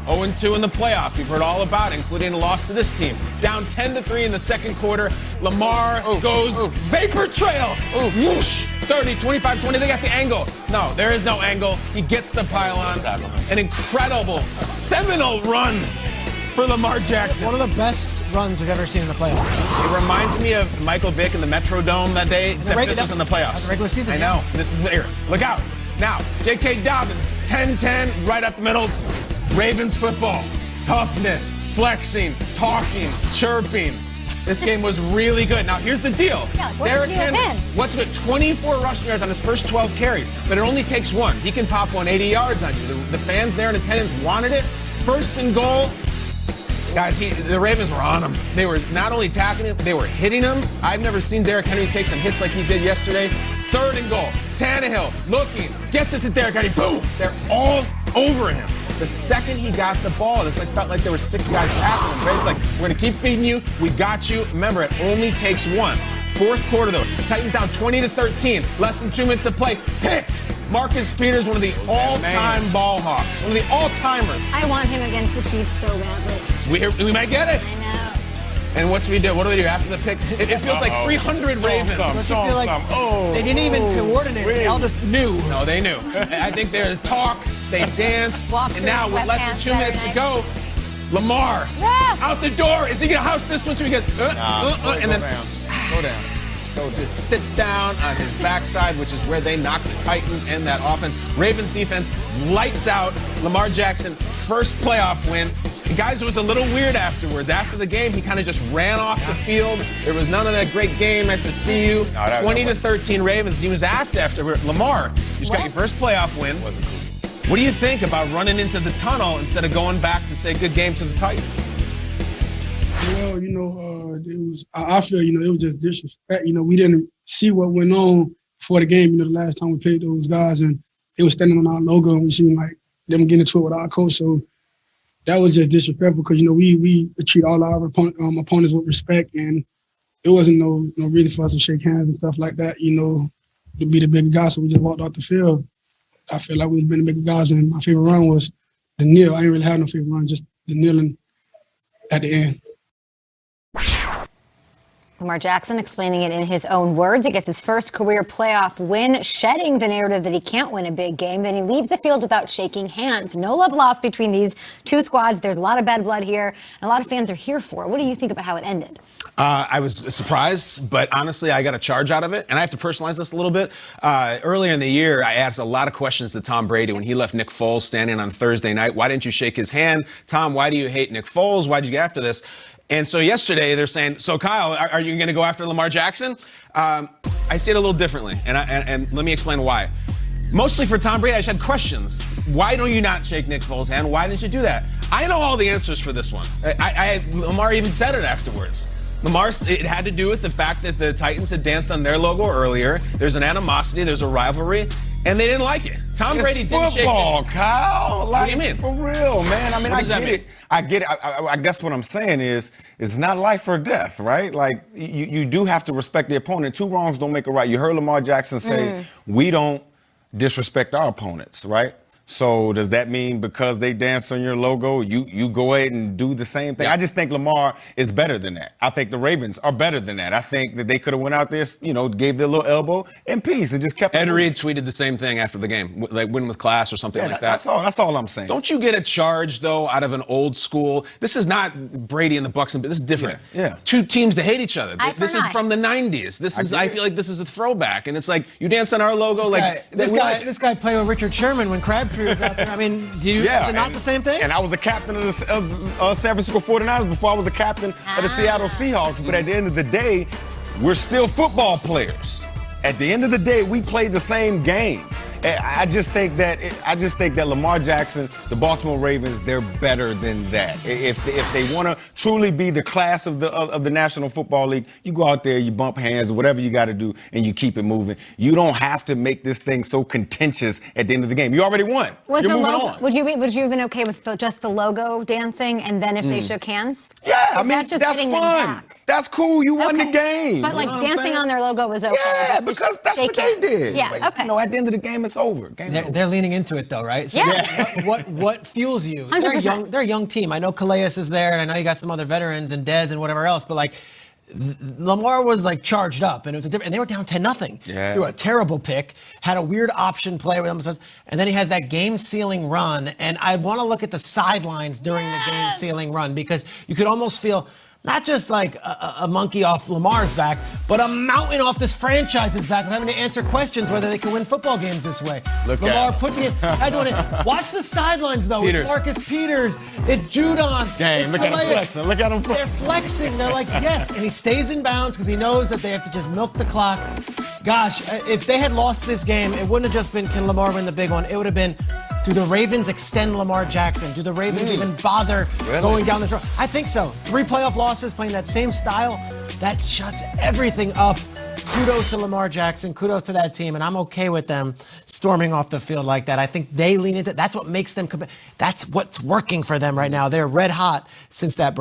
0-2 in the playoffs. We've heard all about it, including a loss to this team. Down 10-3 in the second quarter. Lamar goes vapor trail. Whoosh. 30, 25, 20. They got the angle. No, there is no angle. He gets the pylon. An incredible, seminal run for Lamar Jackson. One of the best runs we've ever seen in the playoffs. It reminds me of Michael Vick in the Metrodome that day, except this was in the playoffs. The regular season. I know. This is here. Look out. Now, J.K. Dobbins, 10-10, right up the middle. Ravens football. Toughness, flexing, talking, chirping. This game was really good. Now, here's the deal. Derrick Henry, what's good? 24 rushing yards on his first 12 carries, but it only takes one. He can pop 180 yards on you. The fans there in attendance wanted it. First and goal. Guys, the Ravens were on him. They were not only tackling him, they were hitting him. I've never seen Derrick Henry take some hits like he did yesterday. Third and goal. Tannehill looking, gets it to Derrick Henry. Boom! They're all over him. The second he got the ball, it felt like there were 6 guys tackling him. It's like, we're going to keep feeding you. We got you. Remember, it only takes one. Fourth quarter, though. Titans down 20-13. Less than 2 minutes of play. Picked. Marcus Peters, one of the all-time ball hawks. One of the all-timers. I want him against the Chiefs so badly. We might get it. I know. And what do we do? What do we do after the pick? It feels like 300 Ravens. Don't you feel like they didn't even coordinate? They all just knew. No, they knew. I think there's talk. They danced. And now, with less than 2 minutes to go, Lamar out the door. Is he going to house this one too? He goes, and then Go down. Just sits down on his backside, which is where they knocked the Titans and that offense. Ravens defense lights out. Lamar Jackson, first playoff win. And guys, it was a little weird afterwards. After the game, he kind of just ran off the field. There was none of that great game. Nice to see you. 20-13 Ravens. He was after Lamar. You just got your first playoff win. Wasn't cool. What do you think about running into the tunnel instead of going back to say good game to the Titans? Well, it was. I feel, it was just disrespect. We didn't see what went on before the game. The last time we played those guys, and they were standing on our logo, and we seen like them getting into it with our coach. So that was just disrespectful because we treat all our opponents with respect, and it wasn't no reason for us to shake hands and stuff like that. To be the big guy. So we just walked off the field. I feel like we've been the big guys, and my favorite run was the kneel. I didn't really have no favorite run, just the kneeling at the end. Lamar Jackson explaining it in his own words. He gets his first career playoff win, shedding the narrative that he can't win a big game. Then he leaves the field without shaking hands. No love lost between these two squads. There's a lot of bad blood here, and a lot of fans are here for it. What do you think about how it ended? I was surprised, but honestly, I got a charge out of it, and I have to personalize this a little bit. Earlier in the year, I asked a lot of questions to Tom Brady when he left Nick Foles standing on Thursday night. Why didn't you shake his hand? Tom, why do you hate Nick Foles? Why did you get after this? And so yesterday they're saying, so Kyle, are you going to go after Lamar Jackson? I see it a little differently, and let me explain why. Mostly for Tom Brady, I just had questions. Why don't you not shake Nick Foles' hand? Why didn't you do that? I know all the answers for this one. Lamar even said it afterwards. It had to do with the fact that the Titans had danced on their logo earlier. There's an animosity, there's a rivalry, and they didn't like it. Tom Brady didn't shake football, Kyle. Like, what do you mean? For real, man. I mean, I get it. I guess what I'm saying is, it's not life or death, right? Like, you do have to respect the opponent. Two wrongs don't make a right. You heard Lamar Jackson say, we don't disrespect our opponents, right? So does that mean because they danced on your logo, you go ahead and do the same thing? Yeah. I just think Lamar is better than that. I think the Ravens are better than that. I think that they could have went out there, gave their little elbow in peace and just kept. Ed Reed tweeted the same thing after the game, like win with class or something like that. That's all I'm saying. Don't you get a charge though out of an old school? This is not Brady and the Bucs, but this is different. Yeah. Two teams that hate each other. This is eye. from the '90s. I feel like this is a throwback, and it's like you dance on our logo. This guy played with Richard Sherman when Crabtree was out there. I mean. Is it not the same thing? And I was a captain of the San Francisco 49ers before I was a captain of the Seattle Seahawks. But at the end of the day, we're still football players. At the end of the day, we play the same game. I just think that Lamar Jackson, the Baltimore Ravens, they're better than that. If they want to truly be the class of the National Football League, you go out there, you bump hands, whatever you got to do, and you keep it moving. You don't have to make this thing so contentious at the end of the game. You already won. You're moving on. Would you have been okay with just the logo dancing, and then if they shook hands? Yeah, I mean that's fun. That's cool. You won the game. But like dancing on their logo was okay. Yeah, because that's what they did. Yeah. Okay. At the end of the game, it's over. Game's over. They're leaning into it, though, right? So Yeah. What fuels you? 100%. They're a young team. I know Calais is there, and I know you got some other veterans and Dez and whatever else, but like Lamar was like charged up, and it was a different. And they were down 10-0 through a terrible pick. Had a weird option play with them, and then he has that game-sealing run. And I want to look at the sidelines during the game-sealing run because you could almost feel. Not just like a monkey off Lamar's back, but a mountain off this franchise's back of having to answer questions whether they can win football games this way. Lamar puts it in. Guys, watch the sidelines, though. Peters. It's Marcus Peters. It's Judon. Game. Look at him flexing. Look at him flexing. They're flexing. They're like, yes. And he stays in bounds because he knows that they have to just milk the clock. Gosh, if they had lost this game, it wouldn't have just been, can Lamar win the big one? It would have been, do the Ravens extend Lamar Jackson? Do the Ravens even bother going down this road? I think so. 3 playoff losses playing that same style, that shuts everything up. Kudos to Lamar Jackson. Kudos to that team. And I'm okay with them storming off the field like that. I think they lean into it. That's what makes them – that's what's working for them right now. They're red hot since that –